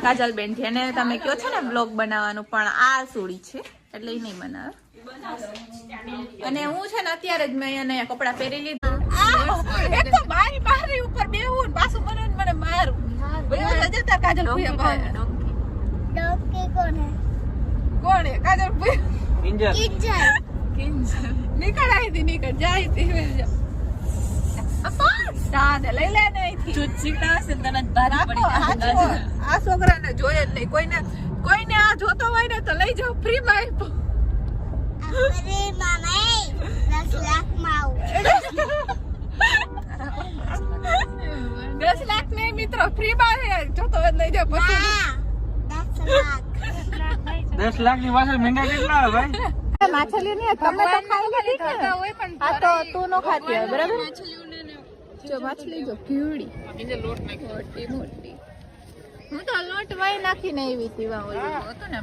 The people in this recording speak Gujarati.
કાજલબેન છે એને તમે કહો છો ને બ્લોગ બનાવવાનું, પણ આ સોડી છે એટલે એ નહીં બનાવે. અને હું છે ને અત્યારે જ મેં એને કપડા પહેરી લીધા. એક તો મારી ઉપર બેહું પાછું મને મારું. ભૈયા જતા કાજલ ભૈયા ડોકી કોણ હે કાજલ ભૈયા કિંજલ નીકળ જાય તી સાને લઈ લે ને અહીંથી. ચૂચીટા છે તને ભારી પડી રાખો, આ છોકરાને જોઈએ જ નહીં. કોઈને આ જોતો હોય ને તો લઈ જાઓ ફ્રી માં. અરે મામા 10 લાખ માં 10 લાખ નહીં મિત્રો, ફ્રી માં જોતો હોય લઈ જાઓ પછી. 10 લાખ ની પાછળ મહેંગા કેટલા આવે ભાઈ? માછલી ને તમે તો ખાઈ લીધી ને. આ તો તું નો ખાતી હોય બરાબર. જો માછલી જો કીડી મોટી મોટી. હું તો લોટ વાઈ નાખીને આવી હતી. વાહ ઓલું હતું ને